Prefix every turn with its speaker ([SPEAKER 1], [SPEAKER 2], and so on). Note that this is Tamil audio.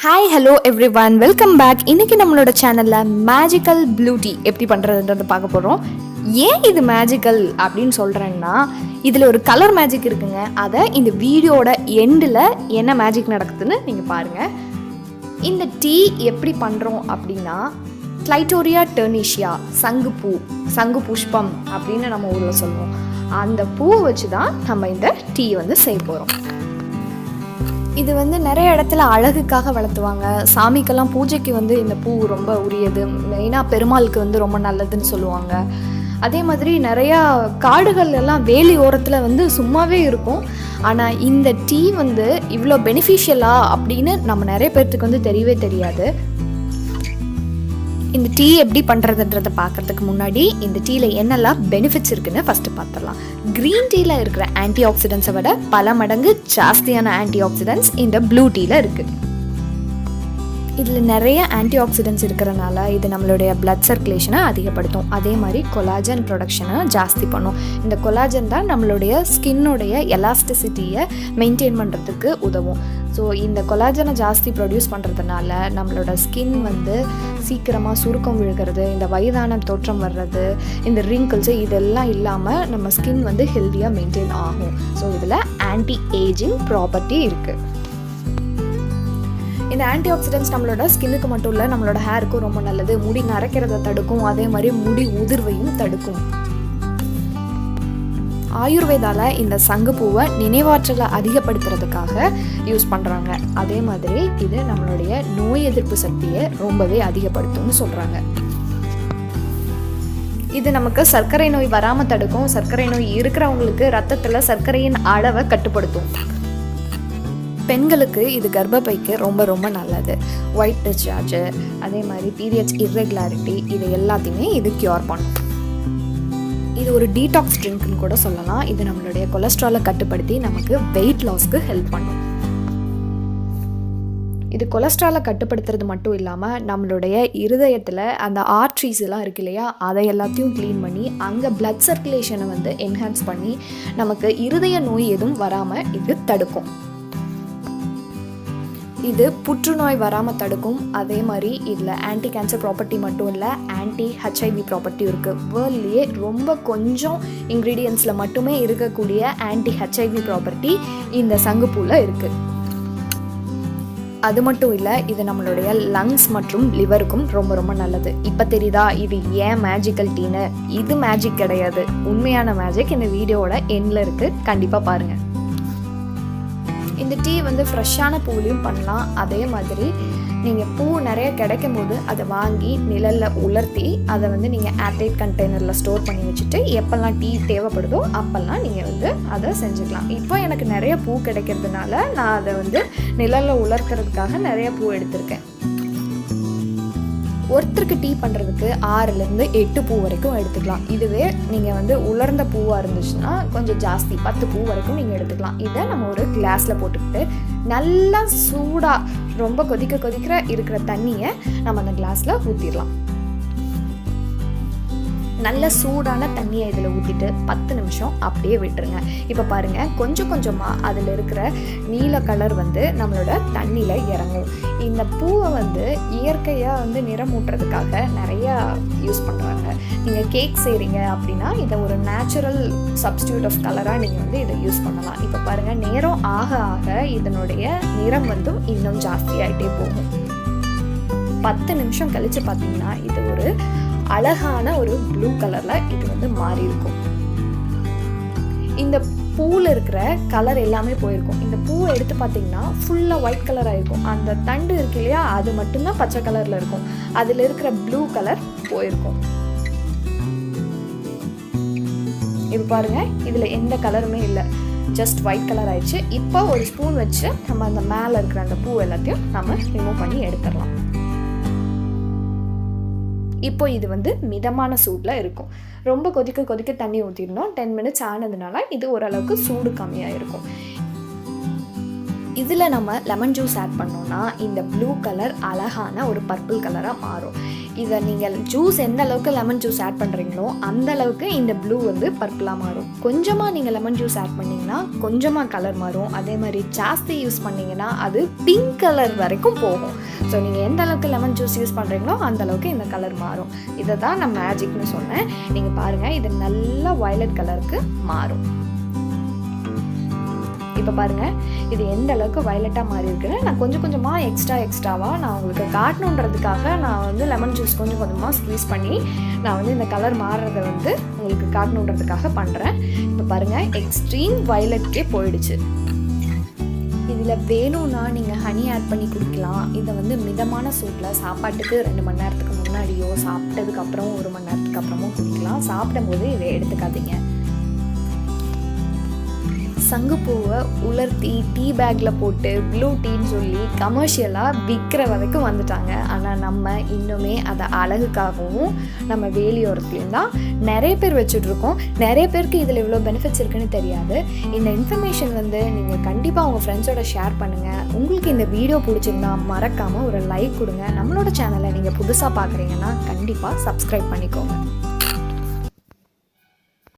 [SPEAKER 1] Hi hello everyone, welcome back. இன்றைக்கி நம்மளோட சேனலில் மேஜிக்கல் ப்ளூ டீ எப்படி பண்ணுறதுன்றது பார்க்க போகிறோம். ஏன் இது மேஜிக்கல் அப்படின்னு சொல்கிறேன்னா, இதில் ஒரு கலர் மேஜிக் இருக்குங்க. அதை இந்த வீடியோட எண்டில் என்ன மேஜிக் நடக்குதுன்னு நீங்கள் பாருங்கள். இந்த டீ எப்படி பண்ணுறோம் அப்படின்னா, கிளைட்டோரியா டெர்னேஷியா, சங்கு புஷ்பம் அப்படின்னு நம்ம ஊரில் சொல்லுவோம். அந்த பூவை வச்சு தான் நம்ம இந்த டீ செய்ய போகிறோம். இது நிறைய இடத்துல அழகுக்காக வளர்த்துவாங்க. சாமிக்கெல்லாம் பூஜைக்கு இந்த பூ ரொம்ப உரியது. மெயினாக பெருமாளுக்கு ரொம்ப நல்லதுன்னு சொல்லுவாங்க. அதே மாதிரி நிறையா காடுகள் எல்லாம் வேலி ஓரத்தில் சும்மாவே இருக்கும். ஆனால் இந்த டீ இவ்வளோ பெனிஃபிஷியலா அப்படின்னு நம்ம நிறைய பேர்த்துக்கு தெரியவே தெரியாது. இந்த டீ எப்படி பண்ணுறதுன்றதை பார்க்குறதுக்கு முன்னாடி இந்த டீயில் என்னெல்லாம் பெனிஃபிட்ஸ் இருக்குன்னு ஃபஸ்ட்டு பார்த்துடலாம். க்ரீன் டீயில் இருக்கிற ஆன்டி ஆக்சிடென்ட்ஸை விட பல மடங்கு ஜாஸ்தியான ஆன்டி ஆக்சிடென்ட்ஸ் இந்த ப்ளூ டீயில் இருக்குது. இதில் நிறைய ஆன்டி ஆக்சிடென்ட்ஸ் இருக்கிறனால இது நம்மளுடைய பிளட் சர்க்குலேஷனை அதிகப்படுத்தும். அதே மாதிரி கொலாஜன் ப்ரொடக்ஷனை ஜாஸ்தி பண்ணும். இந்த கொலாஜன் தான் நம்மளுடைய ஸ்கின்னுடைய எலாஸ்டிசிட்டியை மெயின்டைன் பண்ணுறதுக்கு உதவும். ஸோ இந்த கொலாஜனை ஜாஸ்தி ப்ரொடியூஸ் பண்ணுறதுனால நம்மளோட ஸ்கின் சீக்கிரமாக சுருக்கம் விழுகிறது, இந்த வயதான தோற்றம் வர்றது, இந்த ரிங்கிள்ஸு இதெல்லாம் இல்லாமல் நம்ம ஸ்கின் ஹெல்த்தியாக மெயின்டைன் ஆகும். ஸோ இதில் ஆன்டி ஏஜிங் ப்ராப்பர்ட்டி இருக்குது. இந்த ஆன்டி ஆக்சிடென்ட்ஸ் நம்மளோட ஸ்கின்னுக்கு மட்டும் இல்லை, நம்மளோட ஹேருக்கும் ரொம்ப நல்லது. முடி நரைக்கிறத தடுக்கும், அதே மாதிரி முடி உதிர்வையும் தடுக்கும். ஆயுர்வேதாவில் இந்த சங்குப்பூவை நினைவாற்றலை அதிகப்படுத்துறதுக்காக யூஸ் பண்ணுறாங்க. அதே மாதிரி இது நம்மளுடைய நோய் எதிர்ப்பு சக்தியை ரொம்பவே அதிகப்படுத்தும்னு சொல்கிறாங்க. இது நமக்கு சர்க்கரை நோய் வராமல் தடுக்கும். சர்க்கரை நோய் இருக்கிறவங்களுக்கு ரத்தத்தில் சர்க்கரையின் அளவை கட்டுப்படுத்தும். பெண்களுக்கு இது கர்ப்பப்பைக்கு ரொம்ப ரொம்ப நல்லது. ஒயிட் டிஸ்சார்ஜ், அதே மாதிரி பீரியட்ஸ் இர்ரெகுலாரிட்டி, இது எல்லாத்தையுமே இது க்யூர் பண்ணும். இது ஒரு டீடாக்ஸ் ட்ரிங்க்னு கூட சொல்லலாம். இது நம்மளுடைய கொலஸ்ட்ராலை கட்டுப்படுத்தி நமக்கு வெயிட் லாஸ்க்கு ஹெல்ப் பண்ணும். இது கொலஸ்ட்ராலை கட்டுப்படுத்துறது மட்டும் இல்லாமல் நம்மளுடைய இருதயத்தில் அந்த ஆர்ட்ரிஸ் எல்லாம் இருக்கு இல்லையா, அதை எல்லாத்தையும் க்ளீன் பண்ணி அங்கே பிளட் சர்க்குலேஷனை என்ஹான்ஸ் பண்ணி நமக்கு இருதய நோய் எதுவும் வராமல் இது தடுக்கும். இது புற்றுநோய் வராமல் தடுக்கும். அதே மாதிரி இதில் ஆன்டி கேன்சர் ப்ராப்பர்ட்டி மட்டும் இல்லை, ஆன்டி HIV ப்ராப்பர்ட்டியும் இருக்குது. வேர்ல்ட்லேயே ரொம்ப கொஞ்சம் இன்க்ரீடியன்ஸில் மட்டுமே இருக்கக்கூடிய ஆன்டி HIV ப்ராப்பர்ட்டி இந்த சங்குப்பூவில் இருக்குது. அது மட்டும் இல்லை, இது நம்மளுடைய லங்ஸ் மற்றும் லிவருக்கும் ரொம்ப ரொம்ப நல்லது. இப்போ தெரியுதா இது ஏன் மேஜிக்கல் டீன்னு? இது மேஜிக் கிடையாது, உண்மையான மேஜிக் இந்த வீடியோவோட எண்டில் இருக்குது. கண்டிப்பாக பாருங்கள். இந்த டீ ஃப்ரெஷ்ஷான பூவிலையும் பண்ணலாம். அதே மாதிரி நீங்கள் பூ நிறைய கிடைக்கும் போது அதை வாங்கி நிழலில் உலர்த்தி அதை நீங்கள் ஏர்டைட் கண்டெய்னரில் ஸ்டோர் பண்ணி வச்சுட்டு எப்போல்லாம் டீ தேவைப்படுதோ அப்போல்லாம் நீங்கள் அதை செஞ்சுக்கலாம். இப்போ எனக்கு நிறைய பூ கிடைக்கிறதுனால நான் அதை நிழலில் உலர்த்துறதுக்காக நிறைய பூ எடுத்திருக்கேன். ஒருத்தருக்கு டீ பண்ணுறதுக்கு 6லேருந்து 8 பூ வரைக்கும் எடுத்துக்கலாம். இதுவே நீங்கள் உலர்ந்த பூவாக இருந்துச்சுன்னா கொஞ்சம் ஜாஸ்தி, 10 பூ வரைக்கும் நீங்கள் எடுத்துக்கலாம். இதை நம்ம ஒரு கிளாஸில் போட்டுக்கிட்டு நல்லா சூடாக ரொம்ப கொதிக்கிற இருக்கிற தண்ணியை நம்ம அந்த கிளாஸில் ஊற்றிடலாம். நல்ல சூடான தண்ணியை இதில் ஊற்றிட்டு 10 நிமிஷம் அப்படியே விட்டுருங்க. இப்போ பாருங்கள், கொஞ்சம் கொஞ்சமாக அதில் இருக்கிற நீல கலர் நம்மளோட தண்ணியில் இறங்கும். இந்த பூவை இயற்கையாக நிறமூட்டுறதுக்காக நிறையா யூஸ் பண்ணுறாங்க. நீங்கள் கேக் செய்கிறீங்க அப்படின்னா இதை ஒரு நேச்சுரல் சப்ஸ்டியூட் ஆஃப் கலராக நீங்கள் இதை யூஸ் பண்ணலாம். இப்போ பாருங்கள், நேரம் ஆக ஆக இதனுடைய நிறம் இன்னும் ஜாஸ்தியாகிட்டே போகும். 10 நிமிஷம் கழித்து பார்த்தீங்கன்னா இது ஒரு அழகான ஒரு ப்ளூ கலரில் இது மாறி இருக்கும். இந்த பூவில் இருக்கிற கலர் எல்லாமே போயிருக்கும். இந்த பூவை எடுத்து பார்த்தீங்கன்னா ஃபுல்லாக ஒயிட் கலராக இருக்கும். அந்த தண்டு இருக்கு இல்லையா, அது மட்டும்தான் பச்சை கலரில் இருக்கும். அதில் இருக்கிற ப்ளூ கலர் போயிருக்கும். இது பாருங்கள், இதில் எந்த கலருமே இல்லை, ஜஸ்ட் ஒயிட் கலர் ஆயிடுச்சு. இப்போ ஒரு ஸ்பூன் வச்சு நம்ம அந்த மேலே இருக்கிற அந்த பூ எல்லாத்தையும் நம்ம ரிமூவ் பண்ணி எடுத்துடலாம். இப்போ இது மிதமான சூடில் இருக்கும். ரொம்ப கொதிக்க தண்ணி ஊற்றிடணும். 10 மினிட்ஸ் ஆனதுனால இது ஓரளவுக்கு சூடு கம்மியாக இருக்கும். இதில் நம்ம லெமன் ஜூஸ் ஆட் பண்ணோன்னா இந்த ப்ளூ கலர் அழகான ஒரு பர்பிள் கலராக மாறும். இதை நீங்கள் ஜூஸ் எந்த அளவுக்கு லெமன் ஜூஸ் ஆட் பண்ணுறீங்களோ அந்த அளவுக்கு இந்த ப்ளூ வந்து பர்பிளாக மாறும். கொஞ்சமாக நீங்கள் லெமன் ஜூஸ் ஆட் பண்ணிங்கன்னா கொஞ்சமாக கலர் மாறும். அதே மாதிரி ஜாஸ்தி யூஸ் பண்ணிங்கன்னா அது பிங்க் கலர் வரைக்கும் போகும். ஸோ நீங்கள் எந்த அளவுக்கு லெமன் ஜூஸ் யூஸ் பண்ணுறீங்களோ அந்த அளவுக்கு இந்த கலர் மாறும். இதை தான் நான் மேஜிக்னு சொன்னேன். நீங்கள் பாருங்கள், இது நல்லா வயலட் கலருக்கு மாறும். இப்போ பாருங்கள், இது எந்த அளவுக்கு வயலட்டாக மாறி இருக்குன்னு நான் கொஞ்சம் கொஞ்சமாக எக்ஸ்ட்ராவாக நான் உங்களுக்கு காட்டணுன்றதுக்காக நான் வந்து லெமன் ஜூஸ் கொஞ்சம் கொஞ்சமாக ஸ்க்வீஸ் பண்ணி நான் வந்து இந்த கலர் மாறுறதை வந்து உங்களுக்கு காட்டணுன்றதுக்காக பண்ணுறேன். இப்போ பாருங்கள், எக்ஸ்ட்ரீம் வயலட்கே போயிடுச்சு. இதில் வேணும்னா நீங்கள் ஹனி ஆட் பண்ணி குடிக்கலாம். இதை வந்து மிதமான சூட்டில் சாப்பாட்டுக்கு 2 மணி நேரத்துக்கு முன்னாடியோ சாப்பிட்டதுக்கப்புறம் 1 மணி நேரத்துக்கு அப்புறமோ குடிக்கலாம். சாப்பிடும்போது இதை எடுத்துக்காதீங்க. சங்குப்பூவை உலர்த்தி டீ பேக்கில் போட்டு ப்ளூ டீன்னு சொல்லி கமர்ஷியலாக விற்கிற வரைக்கும் வந்துட்டாங்க. ஆனால் நம்ம இன்னுமே அதை அழகுக்காகவும் நம்ம வேலியோரத்துலேயும் தான் நிறைய பேர் வச்சுட்ருக்கோம். நிறைய பேருக்கு இதில் இவ்வளோ பெனிஃபிட்ஸ் இருக்குன்னு தெரியாது. இந்த இன்ஃபர்மேஷன் வந்து நீங்கள் கண்டிப்பாக உங்கள் ஃப்ரெண்ட்ஸோட ஷேர் பண்ணுங்கள். உங்களுக்கு இந்த வீடியோ பிடிச்சிருந்தா மறக்காமல் ஒரு லைக் கொடுங்க. நம்மளோட சேனலை நீங்கள் புதுசாக பார்க்குறீங்கன்னா கண்டிப்பாக சப்ஸ்கிரைப் பண்ணிக்கோங்க.